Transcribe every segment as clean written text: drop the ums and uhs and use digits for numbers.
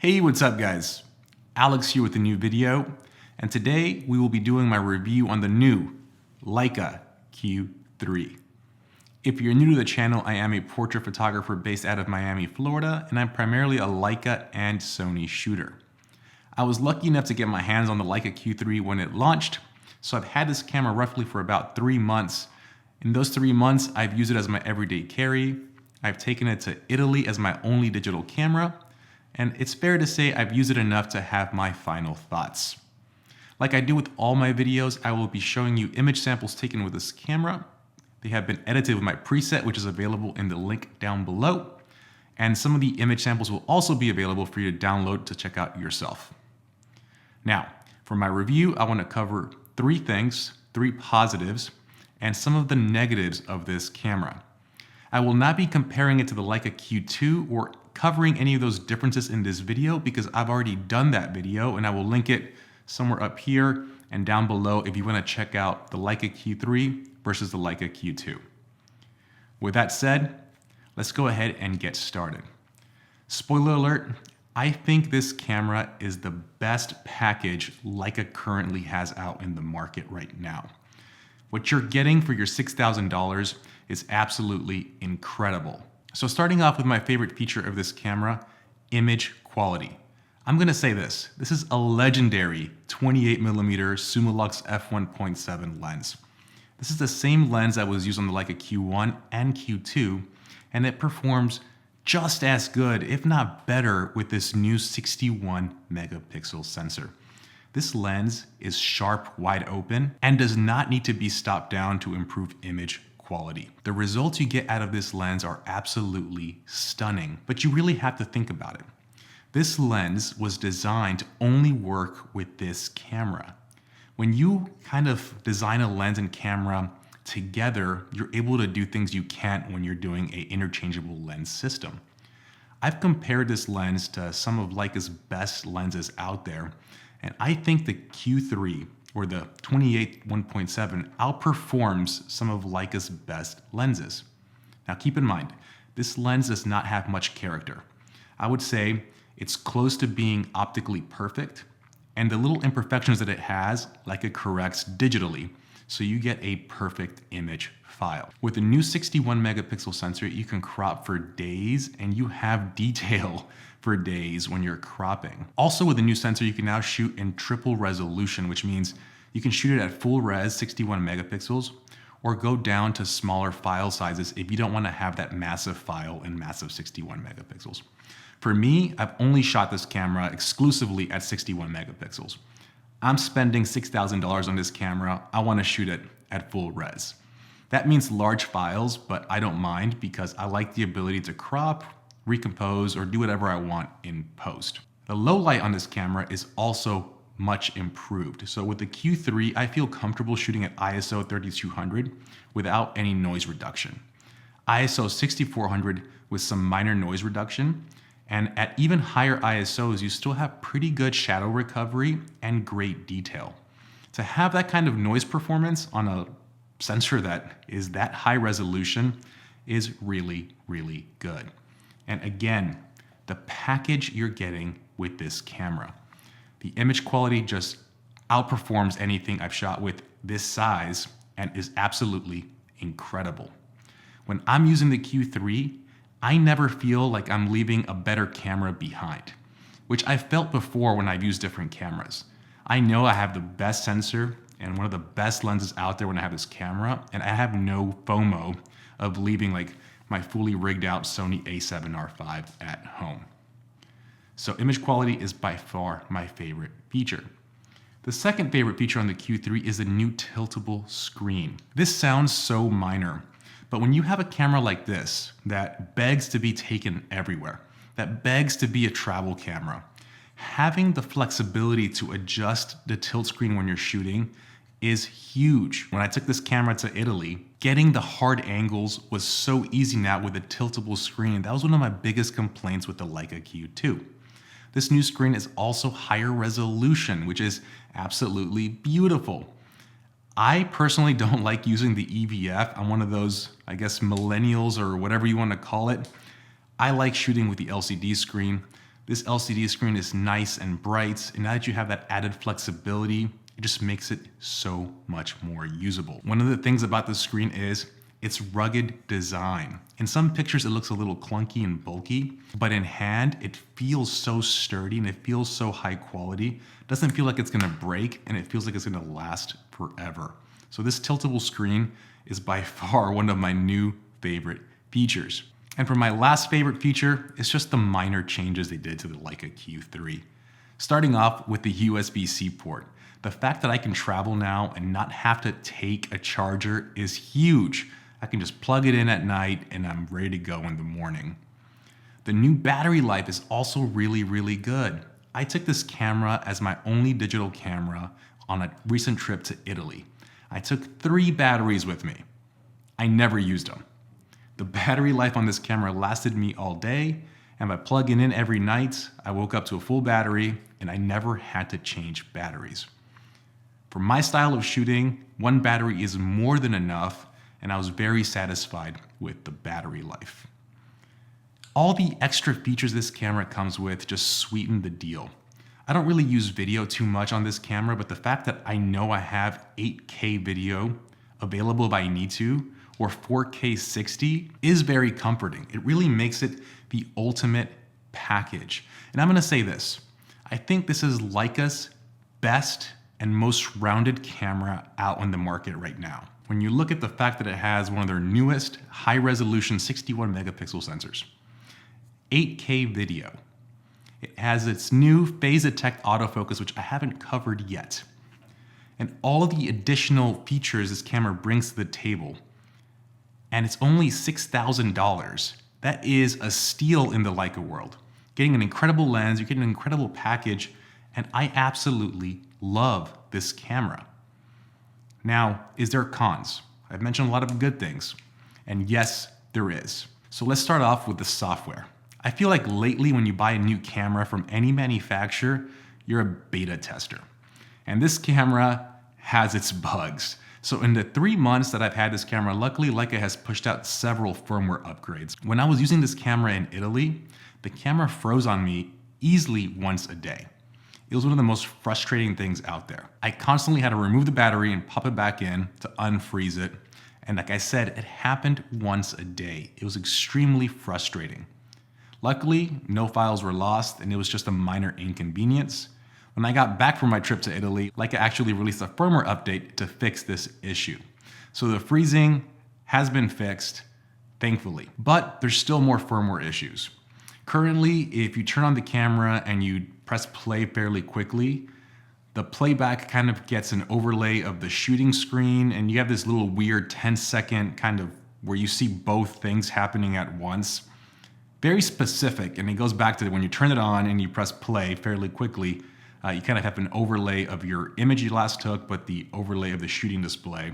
Hey, what's up guys? Alex here with a new video, and today we will be doing my review on the new Leica Q3. If you're new to the channel, I am a portrait photographer based out of Miami, Florida, and I'm primarily a Leica and Sony shooter. I was lucky enough to get my hands on the Leica Q3 when it launched, so I've had this camera roughly for about 3 months. In those 3 months, I've used it as my everyday carry. I've taken it to Italy as my only digital camera, and it's fair to say I've used it enough to have my final thoughts. Like I do with all my videos, I will be showing you image samples taken with this camera. They have been edited with my preset, which is available in the link down below. And some of the image samples will also be available for you to download to check out yourself. Now, for my review, I want to cover 3 things, 3 positives, and some of the negatives of this camera. I will not be comparing it to the Leica Q2 or covering any of those differences in this video because I've already done that video, and I will link it somewhere up here and down below if you want to check out the Leica Q3 versus the Leica Q2. With that said, let's go ahead and get started. Spoiler alert, I think this camera is the best package Leica currently has out in the market right now. What you're getting for your $6,000 is absolutely incredible. So starting off with my favorite feature of this camera, image quality. I'm gonna say this is a legendary 28mm Summilux f1.7 lens. This is the same lens that was used on the Leica Q1 and Q2, and it performs just as good, if not better, with this new 61 megapixel sensor. This lens is sharp, wide open, and does not need to be stopped down to improve image quality. The results you get out of this lens are absolutely stunning, but you really have to think about it. This lens was designed to only work with this camera. When you kind of design a lens and camera together, you're able to do things you can't when you're doing an interchangeable lens system. I've compared this lens to some of Leica's best lenses out there, and I think the Q3 or the 28 1.7 outperforms some of Leica's best lenses. Now keep in mind, this lens does not have much character. I would say it's close to being optically perfect, and the little imperfections that it has, Leica corrects digitally, so you get a perfect image file. With the new 61 megapixel sensor, you can crop for days and you have detail for days when you're cropping. Also with the new sensor, you can now shoot in triple resolution, which means you can shoot it at full res 61 megapixels or go down to smaller file sizes if you don't want to have that massive file in massive 61 megapixels. For me, I've only shot this camera exclusively at 61 megapixels. I'm spending $6,000 on this camera. I want to shoot it at full res. That means large files, but I don't mind because I like the ability to crop, recompose, or do whatever I want in post. The low light on this camera is also much improved. So with the Q3, I feel comfortable shooting at ISO 3200 without any noise reduction. ISO 6400 with some minor noise reduction, and at even higher ISOs, you still have pretty good shadow recovery and great detail. To have that kind of noise performance on a sensor that is that high resolution is really, really good. And again, the package you're getting with this camera. The image quality just outperforms anything I've shot with this size and is absolutely incredible. When I'm using the Q3, I never feel like I'm leaving a better camera behind, which I've felt before when I've used different cameras. I know I have the best sensor and one of the best lenses out there when I have this camera, and I have no FOMO of leaving like my fully rigged out Sony a7R5 at home. So image quality is by far my favorite feature. The second favorite feature on the Q3 is the new tiltable screen. This sounds so minor, but when you have a camera like this that begs to be taken everywhere, that begs to be a travel camera, having the flexibility to adjust the tilt screen when you're shooting is huge. When I took this camera to Italy, getting the hard angles was so easy now with a tiltable screen. That was one of my biggest complaints with the Leica Q2. This new screen is also higher resolution, which is absolutely beautiful. I personally don't like using the EVF. I'm one of those, I guess, millennials or whatever you want to call it. I like shooting with the LCD screen. This LCD screen is nice and bright, and now that you have that added flexibility, it just makes it so much more usable. One of the things about the screen is its rugged design. In some pictures, it looks a little clunky and bulky, but in hand, it feels so sturdy and it feels so high quality. It doesn't feel like it's gonna break, and it feels like it's gonna last forever. So this tiltable screen is by far one of my new favorite features. And for my last favorite feature, it's just the minor changes they did to the Leica Q3. Starting off with the USB-C port. The fact that I can travel now and not have to take a charger is huge. I can just plug it in at night and I'm ready to go in the morning. The new battery life is also really good. I took this camera as my only digital camera on a recent trip to Italy. I took 3 batteries with me. I never used them. The battery life on this camera lasted me all day, and by plugging in every night, I woke up to a full battery and I never had to change batteries. For my style of shooting, 1 battery is more than enough, and I was very satisfied with the battery life. All the extra features this camera comes with just sweeten the deal. I don't really use video too much on this camera, but the fact that I know I have 8K video available if I need to, or 4K 60, is very comforting. It really makes it the ultimate package. And I'm gonna say this, I think this is Leica's best and most rounded camera out on the market right now. When you look at the fact that it has one of their newest high-resolution 61 megapixel sensors, 8K video, it has its new phase detect autofocus, which I haven't covered yet, and all the additional features this camera brings to the table, and it's only $6,000. That is a steal in the Leica world. Getting an incredible lens, you're getting an incredible package, and I absolutely love this camera. Now, is there cons? I've mentioned a lot of good things, and yes, there is. So let's start off with the software. I feel like lately when you buy a new camera from any manufacturer, you're a beta tester. And this camera has its bugs. So in the 3 months that I've had this camera, luckily Leica has pushed out several firmware upgrades. When I was using this camera in Italy, the camera froze on me easily once a day. It was one of the most frustrating things out there. I constantly had to remove the battery and pop it back in to unfreeze it. And like I said, it happened once a day. It was extremely frustrating. Luckily, no files were lost and it was just a minor inconvenience. When I got back from my trip to Italy, Leica actually released a firmware update to fix this issue. So the freezing has been fixed, thankfully, but there's still more firmware issues. Currently, if you turn on the camera and you press play fairly quickly, the playback kind of gets an overlay of the shooting screen, and you have this little weird 10-second kind of where you see both things happening at once. Very specific, and it goes back to when you turn it on and you press play fairly quickly, you kind of have an overlay of your image you last took, but the overlay of the shooting display.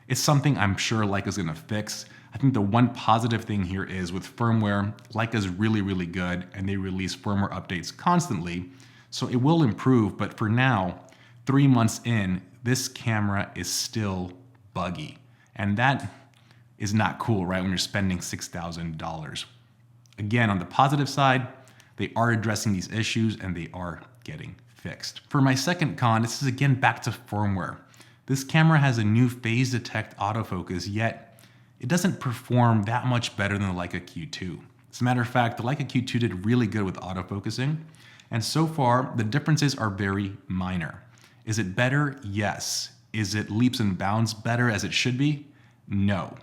It's something I'm sure Leica's gonna fix. I think the one positive thing here is with firmware, Leica's really good, and they release firmware updates constantly, so it will improve, but for now, 3 months in, this camera is still buggy. And that is not cool, right, when you're spending $6,000. Again, on the positive side, they are addressing these issues and they are getting fixed. For my second con, this is again back to firmware. This camera has a new phase detect autofocus, yet it doesn't perform that much better than the Leica Q2. As a matter of fact, the Leica Q2 did really good with autofocusing, and so far, the differences are very minor. Is it better? Yes. Is it leaps and bounds better as it should be? No.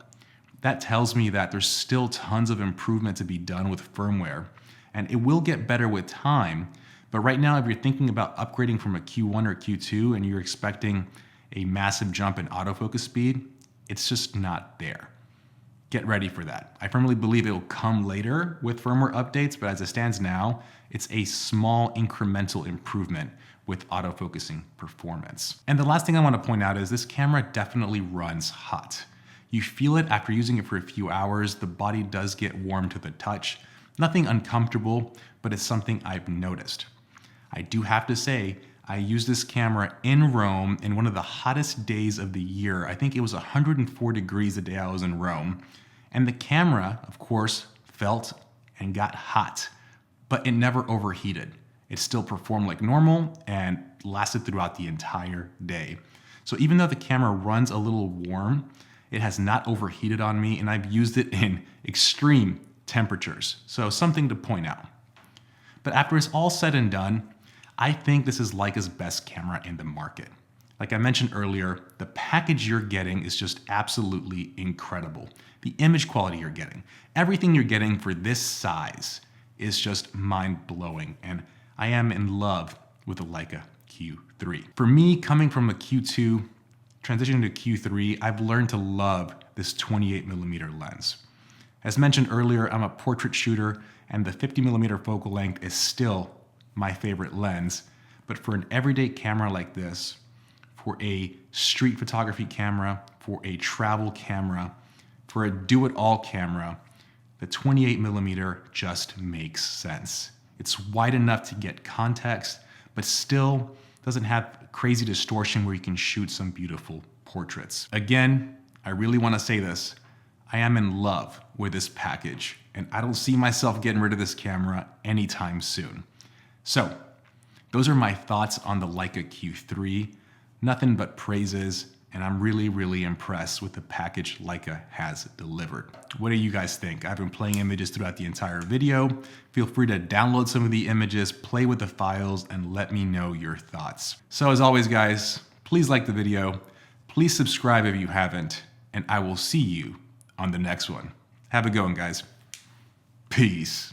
That tells me that there's still tons of improvement to be done with firmware, and it will get better with time. But right now, if you're thinking about upgrading from a Q1 or Q2 and you're expecting a massive jump in autofocus speed, it's just not there. Get ready for that. I firmly believe it will come later with firmware updates, but as it stands now, it's a small incremental improvement with autofocusing performance. And the last thing I want to point out is this camera definitely runs hot. You feel it after using it for a few hours. The body does get warm to the touch. Nothing uncomfortable, but it's something I've noticed. I do have to say, I used this camera in Rome in one of the hottest days of the year. I think it was 104 degrees the day I was in Rome. And the camera, of course, felt and got hot. but it never overheated. It still performed like normal and lasted throughout the entire day. So even though the camera runs a little warm, it has not overheated on me, and I've used it in extreme temperatures. So something to point out. But after it's all said and done, I think this is Leica's best camera in the market. Like I mentioned earlier, the package you're getting is just absolutely incredible. The image quality you're getting, everything you're getting for this size is just mind-blowing, and I am in love with the Leica Q3. For me, coming from a Q2, transitioning to Q3, I've learned to love this 28mm lens. As mentioned earlier, I'm a portrait shooter, and the 50mm focal length is still my favorite lens, but for an everyday camera like this, for a street photography camera, for a travel camera, for a do-it-all camera, the 28mm just makes sense. It's wide enough to get context, but still doesn't have crazy distortion where you can shoot some beautiful portraits. Again, I really want to say this. I am in love with this package, and I don't see myself getting rid of this camera anytime soon. So, those are my thoughts on the Leica Q3. Nothing but praises, and I'm really impressed with the package Leica has delivered. What do you guys think? I've been playing images throughout the entire video. Feel free to download some of the images, play with the files, and let me know your thoughts. So as always, guys, please like the video, please subscribe if you haven't, and I will see you on the next one. Have a good one, guys. Peace.